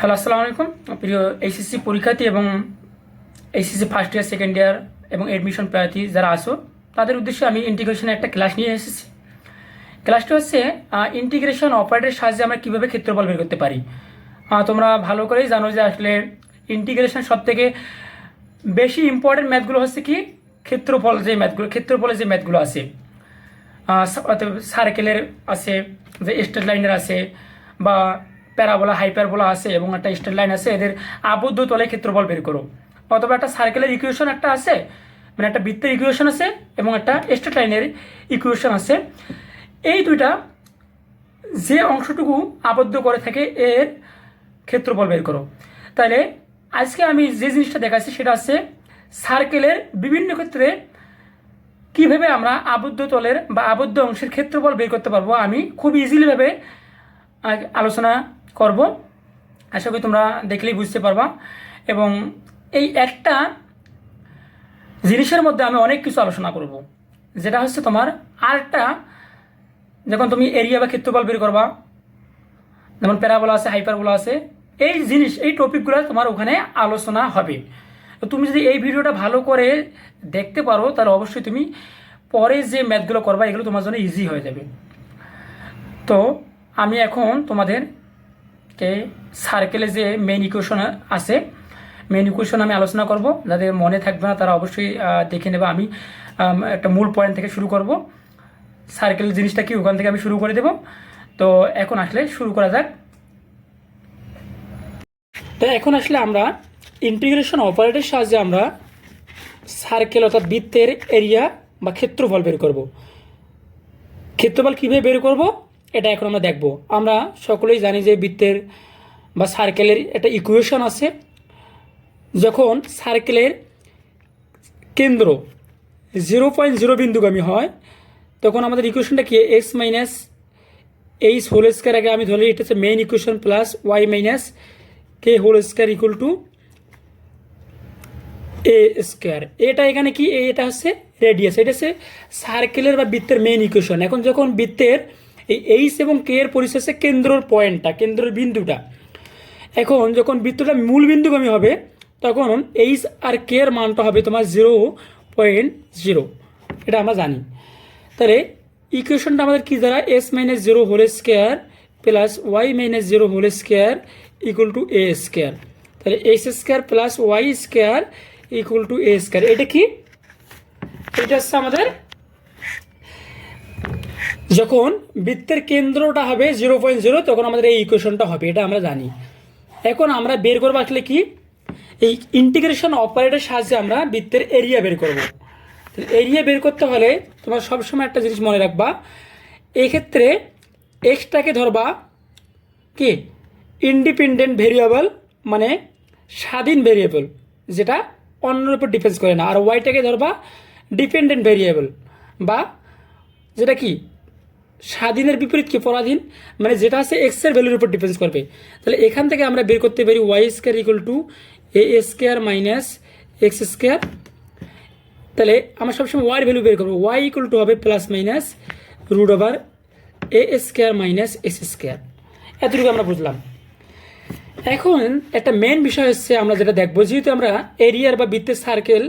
Hello, আসসালামু আলাইকুম। প্রিয় এইচএসসি পরীক্ষার্থী এবং HSC first year, second year এবং এডমিশন প্রার্থী যারা আসো, তাদের উদ্দেশ্যে আমি ইন্টিগ্রেশনের একটা ক্লাস নিয়ে এসেছি। ক্লাসটা হচ্ছে ইন্টিগ্রেশন অপারেটরের সাহায্যে আমরা কীভাবে ক্ষেত্রফল বের করতে পারি। তোমরা ভালো করেই জানো যে আসলে ইন্টিগ্রেশন সব থেকে বেশি ইম্পর্টেন্ট ম্যাথগুলো হচ্ছে কি ক্ষেত্রফলের যে ম্যাথগুলো আছে, সার্কেলের আছে, যে স্ট্রেট লাইনের আছে, বা প্যারাবোলা হাইপারবোলা আছে এবং একটা স্ট্রেট লাইন আছে, এদের আবদ্ধ তলে ক্ষেত্রফল বের করো। অথবা একটা সার্কেলের ইকুয়েশন একটা আছে, মানে একটা বৃত্তের ইকুয়েশন আছে এবং একটা স্ট্রেট লাইনের ইকুয়েশন আছে। এই দুইটা যে অংশটুকু আবদ্ধ করে থাকে এর ক্ষেত্রফল বের করো। তাহলে আজকে আমি যে জিনিসটা দেখাচ্ছি সেটা হচ্ছে সার্কেলের বিভিন্ন ক্ষেত্রে কীভাবে আমরা আবদ্ধ তলের বা আবদ্ধ অংশের ক্ষেত্রফল বের করতে পারবো, আমি খুব ইজিলিভাবে আলোচনা করব। আশা করি তোমরা দেখলেই বুঝতে পারবা। এবং এই একটা জিনিসের মধ্যে আমি অনেক কিছু আলোচনা করব, যেটা হচ্ছে তোমার আরেকটা, যখন তুমি এরিয়া বা ক্ষেত্রফল বের করবা, যেমন প্যারাবোলা আছে, হাইপারবোলা আছে, এই টপিকগুলো তোমার ওখানে আলোচনা হবে। তো তুমি যদি এই ভিডিওটা ভালো করে দেখতে পারো তাহলে অবশ্যই তুমি পরে যে ম্যাথগুলো করবা এগুলো তোমার জন্য ইজি হয়ে যাবে। তো আমি এখন তোমাদেরকে সার্কেলে যে মেইন ইকুয়েশন আছে, মেইন ইকুয়েশন আমি আলোচনা করব। যাদের মনে থাকবে না তারা অবশ্যই দেখে নেবে। আমি একটা মূল পয়েন্ট থেকে শুরু করব। সার্কেলের জিনিসটা কি ওখান থেকে আমি শুরু করে দেব। তো এখন আসলে শুরু করা যাক। তো এখন আসলে আমরা ইন্টিগ্রেশন অপারেটরের সাহায্যে আমরা সার্কেল অর্থাৎ বৃত্তের এরিয়া বা ক্ষেত্রফল বের করব। ক্ষেত্রফল কীভাবে বের করব এটা এখন আমরা দেখব। আমরা সকলেই জানি যে বৃত্তের বা সার্কেলের একটা ইকুয়েশন আছে। যখন সার্কেলের কেন্দ্র 0.0 বিন্দুগামী হয় তখন আমাদের ইকুয়েশনটা কি, x minus h whole square, আগে আমি ধরি এটা হচ্ছে main equation, plus Y minus k whole square equal to A square. এটা এখানে কি, এটা হচ্ছে রেডিয়াস, এটা হচ্ছে সার্কেলের বা বৃত্তের মেইন ইকুয়েশন। এখন যখন বৃত্তের এই এইচ এবং কে এর পরিশেষে কেন্দ্রের পয়েন্টটা, কেন্দ্রের বিন্দুটা, এখন যখন বৃত্তটা মূল বিন্দুগামী হবে তখন এইচ আর কে এর মানটা হবে তোমার 0.0, এটা আমরা জানি। তাহলে ইকুয়েশনটা আমাদের কী দ্বারা, S minus 0 whole square plus Y minus 0 whole square equal to A square. তাহলে S square plus Y square equal to A square. এটা কি, এটা হচ্ছে আমাদের যখন বৃত্তের কেন্দ্রটা হবে 0.0 তখন আমাদের এই ইকুয়েশনটা হবে, এটা আমরা জানি। এখন আমরা বের করবো আসলে কি, এই ইন্টিগ্রেশন অপারেটরের সাহায্যে আমরা বৃত্তের এরিয়া বের করব। এরিয়া বের করতে হলে তোমার সবসময় একটা জিনিস মনে রাখবা, এক্ষেত্রে এক্সটাকে ধরবা কি ইন্ডিপেন্ডেন্ট ভেরিয়েবল, মানে স্বাধীন ভেরিয়েবল যেটা অন্যের উপর ডিপেন্ড করে না, আর ওয়াইটাকে ধরবা ডিপেন্ডেন্ট ভেরিয়েবল, বা যেটা কি স্বাধীনের বিপরীত কি পরাধীন, মানে যেটা আছে এক্সের ভ্যালুর উপর ডিপেন্ড করবে। তাহলে এখান থেকে আমরা বের করতে পারি y square equal to A square minus x square. তাহলে আমরা সবসময় ওয়াইয়ের ভ্যালু বের করবো, ওয়াই ইকুয়াল টু হবে plus minus root over a square minus x square. এতটুকু আমরা বুঝলাম। এখন একটা মেন বিষয় হচ্ছে আমরা যেটা দেখবো, যেহেতু আমরা এরিয়ার বা বৃত্তের সার্কেল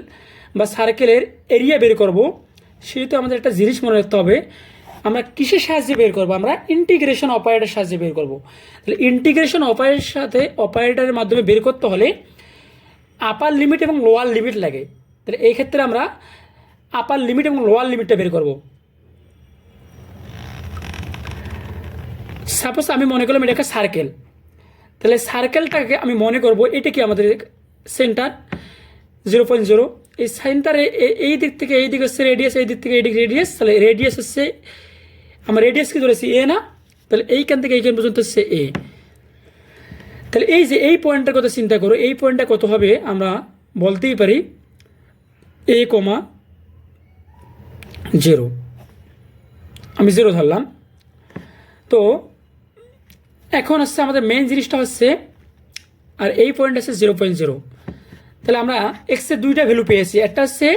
বা সার্কেলের এরিয়া বের করব, সেহেতু আমাদের একটা জিনিস মনে রাখতে হবে, আমরা কিসের সাহায্যে বের করব, আমরা ইন্টিগ্রেশন অপারেটরের সাহায্যে বের করব। তাহলে ইন্টিগ্রেশন অপারেটরের মাধ্যমে বের করতে হলে আপার লিমিট এবং লোয়ার লিমিট লাগে। তাহলে এই ক্ষেত্রে আমরা আপার লিমিট এবং লোয়ার লিমিটটা বের করব। সাপোজ আমি মনে করলাম এটা একটা সার্কেল, তাহলে সার্কেলটাকে আমি মনে করব এটা কি আমাদের সেন্টার 0.0, এই সেন্টারে এই দিক থেকে এই দিক হচ্ছে রেডিয়াস, এই দিক থেকে এই দিক রেডিয়াস। তাহলে রেডিয়াস হচ্ছে আমরা রেডিয়াসকে ধরেছি এ না, তাহলে এইখান থেকে এইখান পর্যন্ত হচ্ছে এ। তাহলে এই যে এই পয়েন্টটার কথা চিন্তা করো, এই পয়েন্টটা কত হবে, আমরা বলতেই পারি এ কমা 0, আমি 0 ধরলাম। তো এখন হচ্ছে আমাদের মেন জিনিসটা হচ্ছে, আর এই পয়েন্ট হচ্ছে 0.0। তাহলে আমরা এক্সের দুইটা ভ্যালু পেয়েছি, একটা হচ্ছে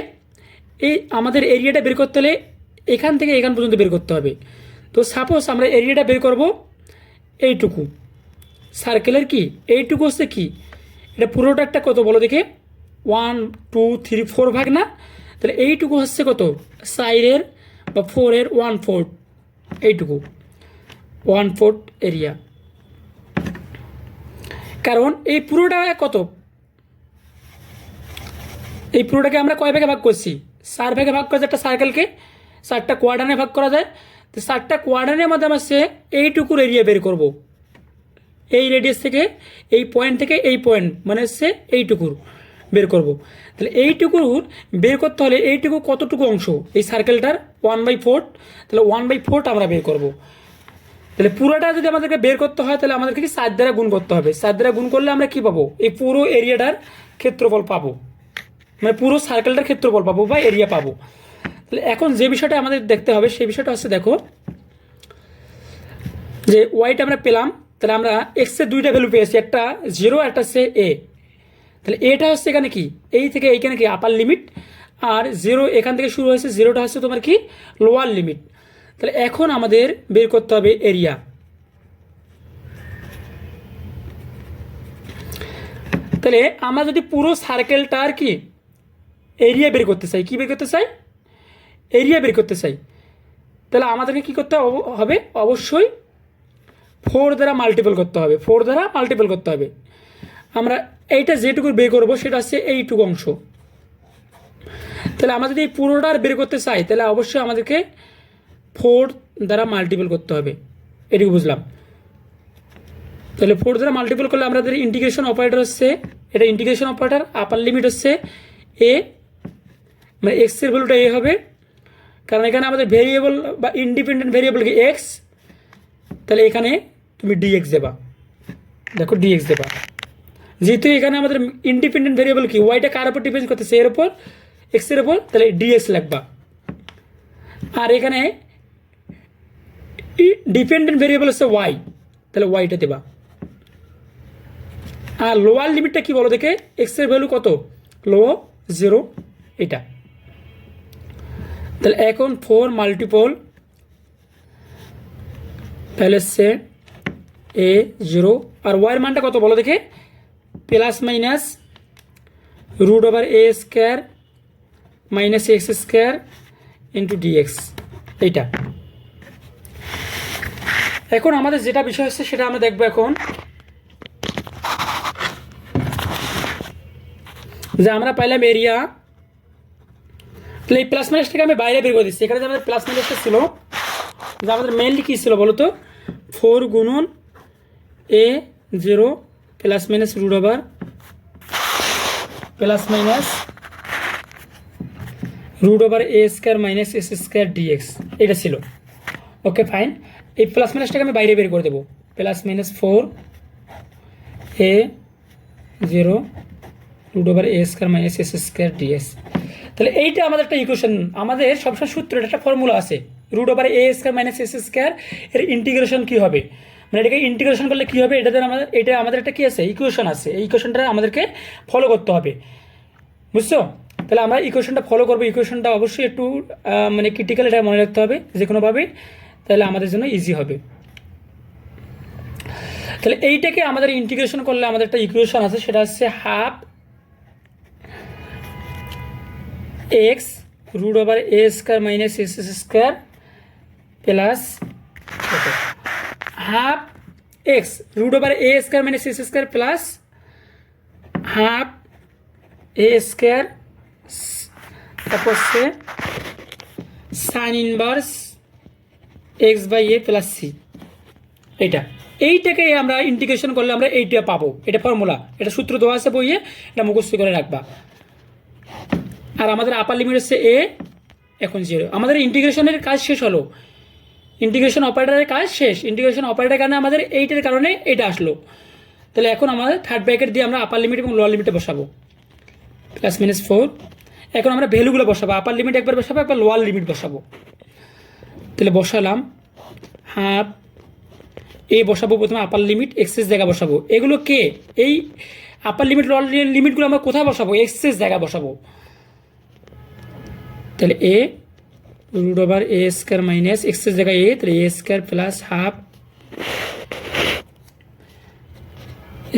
এই আমাদের এরিয়াটা বের করতে হলে এখান থেকে এখান পর্যন্ত বের করতে হবে। তো সাপোজ আমরা এরিয়াটা বের করব এইটুকু সার্কেলের কি এইটুকু হচ্ছে কি, এটা পুরোটা একটা কত বলো দেখে, 1 2 3 4 ভাগ না, তাহলে এইটুকু হচ্ছে কত, সাইডের বা 4-এর 1/4, এইটুকু 1/4 এরিয়া। কারণ এই পুরোটা কত, এই পুরোটাকে আমরা কয় ভাগে ভাগ করছি, 4 ভাগে ভাগ করা যায় একটা সার্কেলকে, 4টা কোয়াড্রানে ভাগ করা যায়। তো 4টা কোয়াড্রানের মধ্যে আমরা সে এইটুকুর এরিয়া বের করব, এই রেডিয়াস থেকে এই পয়েন্ট থেকে এই পয়েন্ট মানে হচ্ছে এইটুকুর বের করব। তাহলে এইটুকুর বের করতে হলে এইটুকু কতটুকু অংশ এই সার্কেলটার 1/4, তাহলে 1/4 আমরা বের করব। তাহলে পুরোটা যদি আমাদেরকে বের করতে হয় তাহলে আমাদেরকে কি 4 দ্বারা গুণ করতে হবে, 4 দ্বারা গুণ করলে আমরা কি পাবো, এই পুরো এরিয়াটার ক্ষেত্রফল পাবো, মানে পুরো সার্কেলটার ক্ষেত্রফল পাবো বা এরিয়া পাবো। তাহলে এখন যে বিষয়টা আমাদের দেখতে হবে সেই বিষয়টা হচ্ছে, দেখো যে ওয়াইটা আমরা পেলাম, তাহলে আমরা এক্সের দুইটা ভ্যালু পেয়েছি, একটা 0 একটা হচ্ছে এ। তাহলে এটা হচ্ছে এখানে কি, এই থেকে এইখানে কি আপার লিমিট, আর 0 এখান থেকে শুরু হয়েছে, 0টা হচ্ছে তোমার কি লোয়ার লিমিট। তাহলে এখন আমাদের বের করতে হবে এরিয়া। তাহলে আমরা যদি পুরো সার্কেলটার কি এরিয়া বের করতে চাই, কি বের করতে চাই, এরিয়া বের করতে চাই, তাহলে আমাদেরকে কি করতে হবে, অবশ্যই 4 দ্বারা মাল্টিপল করতে হবে, 4 দ্বারা মাল্টিপল করতে হবে। আমরা এইটা যেটুকু বের করবো সেটা হচ্ছে এইটুকু অংশ। তাহলে আমরা যদি এই পুরোটার বের করতে চাই তাহলে অবশ্যই আমাদেরকে 4 দ্বারা মাল্টিপল করতে হবে, এটুকু বুঝলাম। তাহলে 4 দ্বারা মাল্টিপল করলে আমাদের ইন্টিগ্রেশন অপারেটর হচ্ছে, এটা ইন্টিগ্রেশন অপারেটর, আপার লিমিট হচ্ছে এ, মানে এক্সের ভ্যালুটা এ হবে, কারণ এখানে আমাদের ভেরিয়েবল বা ইন্ডিপেন্ডেন্ট ভেরিয়েবল কি এক্স, তাহলে এখানে তুমি ডিএক্স দেবা, দেখো ডিএক্স দেবা, যেহেতু এখানে আমাদের ইন্ডিপেন্ডেন্ট ভেরিয়েবল কি ওয়াইটা কার উপর ডিপেন্ড করতেছে, এর উপর, এক্সের উপর, তাহলে ডিএক্স লাগবা। আর এখানে ডিপেন্ডেন্ট ভেরিয়েবল হচ্ছে ওয়াই, তাহলে ওয়াইটা দেবা। আর লোয়ার লিমিটটা কি বলো দেখে, এক্সের ভ্যালু কত, লো 0, এটা। তাহলে এখন 4 মাল্টিপল তাহলে হচ্ছে এ 0, আর ওয়াইয়ের মানটা কত বলো দেখে, plus minus √a² minus x² into dx, এইটা। এখন আমাদের যেটা বিষয় হচ্ছে সেটা আমরা দেখবো এখন, যে আমরা পাইলাম এরিয়া। তাহলে এই প্লাস মাইনাসটাকে আমি বাইরে বের করে দিচ্ছি, এখানে যে আমাদের প্লাস মাইনাসটা ছিল, যে আমাদের মেইনলি কী ছিল বলো তো, 4 গুণন a0 plus minus √, plus minus √a² minus s² dx, এটা ছিল। ওকে ফাইন, এই প্লাস মাইনাসটাকে আমি বাইরে বের করে দেবো, plus minus 4 a0 √a² minus s² dx. তাহলে এইটা আমাদের একটা ইকুয়েশন, আমাদের সবসময় সূত্র, একটা ফর্মুলা আছে, √a² মাইনাস s² এর ইন্টিগ্রেশন কী হবে, মানে এটাকে ইন্টিগ্রেশন করলে কী হবে, এটা আমাদের একটা কী আছে, ইকুয়েশন আছে, এই ইকুয়েশনটা আমাদেরকে ফলো করতে হবে, বুঝছো। তাহলে আমরা ইকুয়েশনটা ফলো করবো, ইকুয়েশনটা অবশ্যই একটু মানে ক্রিটিক্যাল, এটা মনে রাখতে হবে যে কোনোভাবে, তাহলে আমাদের জন্য ইজি হবে। তাহলে এইটাকে আমাদের ইন্টিগ্রেশন করলে আমাদের একটা ইকুয়েশন আছে, সেটা হচ্ছে half x √a² minus s² plus half x √a² minus s² plus half a², তারপর হচ্ছে sign inverse x/a plus C, এইটাকে আমরা ইন্টিগ্রেশন করলে আমরা এইটা পাবো, এটা ফর্মুলা, এটা সূত্র দেওয়া আছে বইয়ে, এটা মুখস্থ করে রাখবা। আর আমাদের আপার লিমিট হচ্ছে এ, এখন 0, আমাদের ইন্টিগ্রেশনের কাজ শেষ হলো, ইন্টিগ্রেশন অপারেটরের কাজ শেষ, ইন্টিগ্রেশন অপারেটরের কারণে আমাদের এইটার কারণে এটা আসলো। তাহলে এখন আমাদের থার্ড ব্র্যাকেট দিয়ে আমরা আপার লিমিট এবং লোয়ার লিমিটে বসাবো, প্লাস মাইনাস 4, এখন আমরা ভ্যালুগুলো বসাবো, আপার লিমিট একবার বসাবো, একবার লোয়ার লিমিট বসাবো। তাহলে বসালাম হাফ এ, বসাবো প্রথমে আপার লিমিট, এক্সেস জায়গা বসাবো, এগুলো কে, এই আপার লিমিট লোয়ার লিমিটগুলো আমরা কোথায় বসাবো, এক্সেস জায়গা বসাবো। তাহলে এ √a² মাইনাস এক্সের জায়গায় এ, তাহলে a² প্লাস হাফ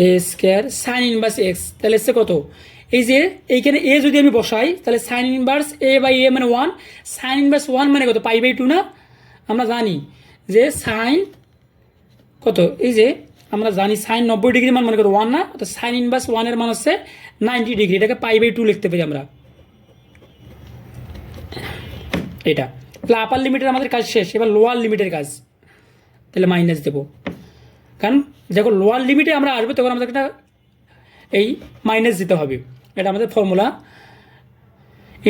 এ স্কোয়ার সাইন ইনভার্স এক্স, তাহলে এসছে কত, এই যে এইখানে এ যদি আমি বসাই তাহলে সাইন ইনভার্স এ বাই এ মানে 1, সাইন ইনভার্স 1 মানে কত π/2 না, আমরা জানি যে সাইন কত, এই যে আমরা জানি সাইন 90 ডিগ্রি মান মনে করো 1 না, তো সাইন ইনভার্স 1 এর মান হচ্ছে 90 ডিগ্রি, এটাকে π/2 লিখতে পারি আমরা। এটা তাহলে আপার লিমিটের আমাদের কাজ শেষ, এবার লোয়ার লিমিটের কাজ, তাহলে মাইনাস দেবো, কারণ যখন লোয়ার লিমিটে আমরা আসবো তখন আমাদের একটা এই মাইনাস দিতে হবে, এটা আমাদের ফর্মুলা।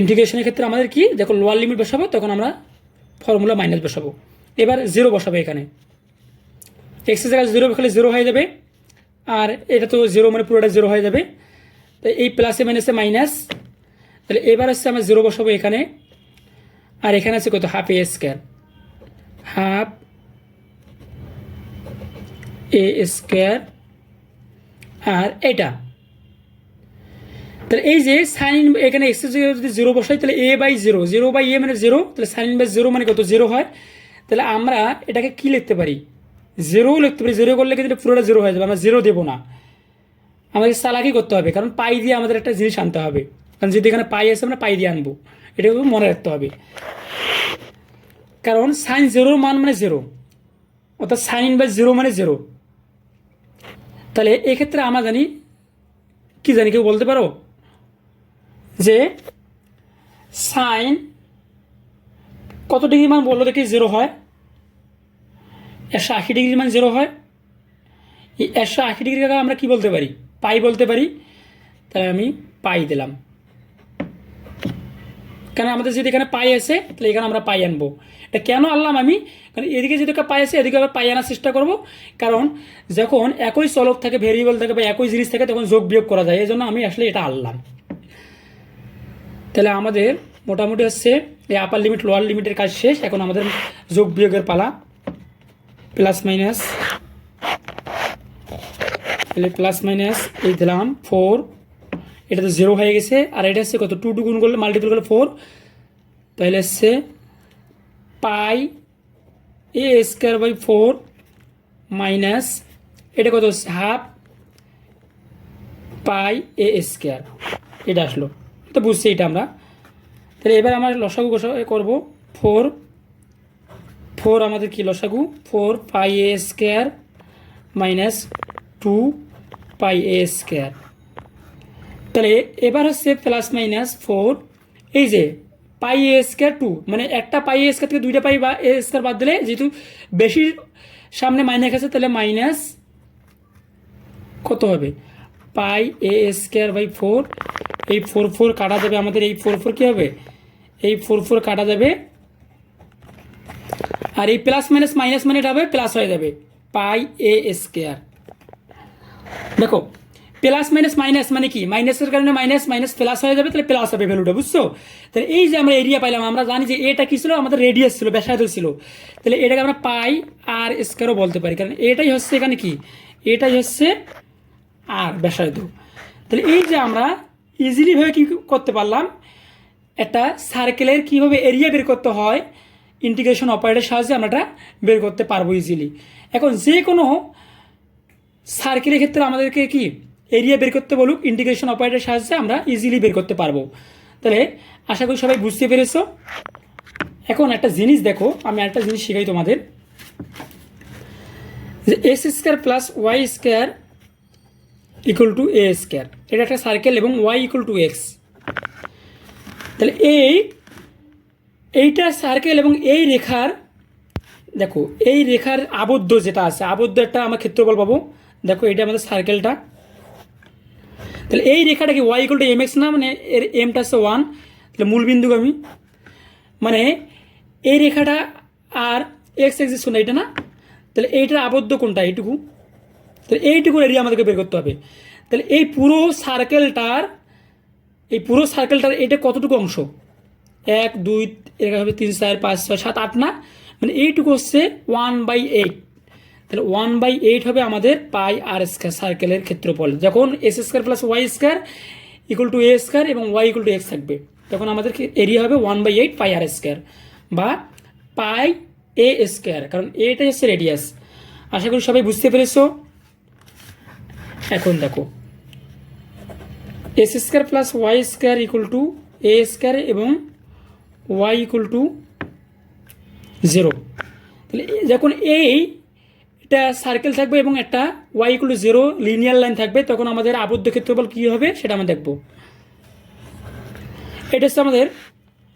ইন্টিগ্রেশনের ক্ষেত্রে আমাদের কি, যখন লোয়ার লিমিট বসাবো তখন আমরা ফর্মুলা মাইনাস বসাবো। এবার জিরো বসাবো, এখানে এক্সের জায়গায় জিরো বসালে জিরো হয়ে যাবে, আর এটা তো জিরো মানে পুরোটা জিরো হয়ে যাবে, তো এই প্লাসে মাইনাসে মাইনাস, তাহলে এবার হচ্ছে আমরা জিরো বসাবো এখানে, আর এখানে আছে কত হাফ এ স্কোয়ার, হাফ এ স্কোয়ার, আর এটা তাহলে এই যে সাইন এখানে এক্সের জায়গায় যদি জিরো বসাই তাহলে এ বাই জিরো, জিরো বাই এ মানে জিরো, তাহলে সাইন বাই জিরো মানে কত জিরো হয়, তাহলে আমরা এটাকে কি লিখতে পারি, জিরো লিখতে পারি, জিরো করলে কিন্তু পুরোটা জিরো হয়ে যাবে, আমরা জিরো দেবো না, আমাদের চালাকি করতে হবে, কারণ পাই দিয়ে আমাদের একটা জিনিস আনতে হবে, কারণ যদি এখানে পাই আছে আমরা পাই দিয়ে আনবো, এটা মনে রাখতে হবে, কারণ সাইন জিরোর মান মানে জিরো, অর্থাৎ সাইন বাই জিরো মানে জিরো। তাহলে এক্ষেত্রে আমরা জানি কি, জানি কেউ বলতে পারো যে সাইন কত ডিগ্রি মান বললো দেখি জিরো হয়, 180 ডিগ্রি মান জিরো হয়, এই 180 ডিগ্রি আমরা কি বলতে পারি, পাই বলতে পারি, তাহলে আমি পাই দিলাম, কারণ আমাদের যদি এখানে পাই আছে তাহলে এখানে আমরা পাই আনবো, এটা কেন আনলাম আমি, কারণ এদিকে যদি পাই আছে এদিকে আবার পাই আনার চেষ্টা করব, কারণ যখন একই চলক থাকে, ভেরিয়েবল থাকে বা একই জিনিস থাকে তখন যোগ বিয়োগ করা যায়, এই জন্য আমি আসলে এটা আনলাম। তাহলে আমাদের মোটামুটি হচ্ছে এই আপার লিমিট লোয়ার লিমিটের কাজ শেষ, এখন আমাদের যোগ বিয়োগের পালা, প্লাস মাইনাস, তাহলে প্লাস মাইনাস এই দিলাম 4, এটা তো জিরো হয়ে গেছে, আর এটা হচ্ছে কত 2 গুণ করলে মাল্টিপল করলে 4, তাহলে হচ্ছে পাই এ স্কোয়ার বাই 4 মাইনাস এটা কত হচ্ছে হাফ পাই এ স্কোয়ার, এটা আসলো, তো বুঝছি এটা আমরা। তাহলে এবার আমরা লসাগু করবো, 4 আমাদের কি লসাগু, 4 পাই এ স্কোয়ার মাইনাস 2 পাই এ স্কোয়ার, তাহলে এবার হচ্ছে প্লাস মাইনাস 4, এই যে পাই এ স্কোয়ার 2 মানে একটা পাই এ স্কোয়ার থেকে দুইটা পাই বা এ স্কোয়ার বাদ দিলে, যেহেতু বেশি সামনে মাইনাস আছে তাহলে মাইনাস কত হবে পাই এ স্কোয়ার বাই 4, এই 4 কাটা যাবে আমাদের, এই 4 কী হবে, এই 4 কাটা যাবে, আর এই প্লাস মাইনাস মাইনাস মানে এটা হবে প্লাস হয়ে যাবে, পাই এ স্কোয়ার। দেখো প্লাস মাইনাস মাইনাস মানে কি, মাইনাসের কারণে মাইনাস মাইনাস প্লাস হয়ে যাবে, তাহলে প্লাস হবে ভ্যালুটা, বুঝছো। তাহলে এই যে আমরা এরিয়া পাইলাম, আমরা জানি যে এটা কি ছিল, আমাদের রেডিয়াস ছিল, ব্যাসার্ধ ছিল, তাহলে এটাকে আমরা পাই আর স্কোয়ারও বলতে পারি, কারণ এটাই হচ্ছে এখানে কি, এটাই হচ্ছে আর ব্যাসার্ধ। তাহলে এই যে আমরা ইজিলিভাবে কী করতে পারলাম, একটা সার্কেলের কীভাবে এরিয়া বের করতে হয় ইন্টিগ্রেশন অপারেটরের সাহায্যে আমরা এটা বের করতে পারবো ইজিলি। এখন যে কোনো সার্কেলের ক্ষেত্রে আমাদেরকে কি এরিয়া বের করতে বলুক, ইন্টিগ্রেশন অপারেটরের সাহায্যে আমরা ইজিলি বের করতে পারবো। তাহলে আশা করি সবাই বুঝতে পেরেছো। এখন একটা জিনিস দেখো, আমি একটা জিনিস শেখাই তোমাদের, যে s square plus Y square equal to A square, এটা একটা সার্কেল এবং ওয়াই ইকুয়াল টু এক্স। তাহলে এইটা সার্কেল এবং এই রেখার, দেখো এই রেখার আবদ্ধ যেটা আছে, আবদ্ধ একটা আমার ক্ষেত্রফল পাবো, দেখো এটা আমাদের সার্কেলটা, তাহলে এই রেখাটা কি y equal to m x না, মানে এর এমটা হচ্ছে 1, তাহলে মূল বিন্দুগামী, মানে এই রেখাটা আর এক্স এক্সিস কোনটা, এটা না, তাহলে এইটার আবদ্ধ কোনটা, এইটুকু, তাহলে এইটুকুর এরিয়া আমাদেরকে বের করতে হবে। তাহলে এই পুরো সার্কেলটার এটা কতটুকু অংশ, 1 2 এরকম হবে 3 4 5 6 7 8 না, মানে এইটুকু হচ্ছে 1/8, তাহলে 1/8 হবে আমাদের পাই আর স্কোয়ার সার্কেলের ক্ষেত্রফল। যখন s square plus Y square equal to A square এবং ওয়াই ইকুয়াল টু এক্স থাকবে, তখন আমাদের এরিয়া হবে 1/8 পাই আর স্কোয়ার বা পাই এ স্কোয়ার, কারণ এটাই হচ্ছে রেডিয়াস। আশা করি সবাই বুঝতে পেরেছো। এখন দেখো s square plus Y square equal to A square এবং ওয়াই ইকুয়াল টু 0। তাহলে যখন এটা সার্কেল থাকবে এবং একটা y equal to 0 linear line থাকবে, তখন আমাদের আবদ্ধ ক্ষেত্রফল কী হবে সেটা আমরা দেখব। এটা হচ্ছে আমাদের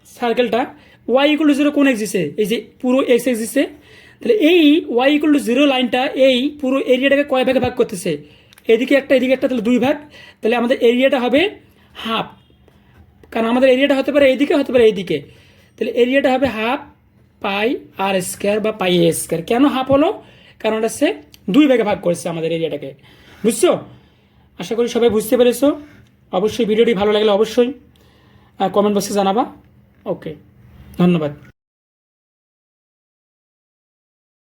সার্কেলটা, ওয়াই ইকুয়াল টু 0 কোন এক্সিসে, এই যে পুরো এক্স এক্সিসে। তাহলে এই ওয়াই ইকুয়াল টু 0 লাইনটা এই পুরো এরিয়াটাকে কয় ভাগে ভাগ করতেছে, এদিকে একটা এদিকে একটা, তাহলে 2 ভাগ। তাহলে আমাদের এরিয়াটা হবে হাফ, কারণ আমাদের এরিয়াটা হতে পারে এইদিকে হতে পারে এইদিকে। তাহলে এরিয়াটা হবে হাফ পাই আর স্কোয়ার বা পাই এ স্কোয়ার। কেন হাফ হলো, কারণ এটা হচ্ছে 2 ভাগে ভাগ করেছে আমাদের এরিয়াটাকে। বুঝছো? আশা করি সবাই বুঝতে পেরেছো। অবশ্যই ভিডিওটি ভালো লাগলে অবশ্যই কমেন্ট বক্সে জানাবা। ওকে, ধন্যবাদ।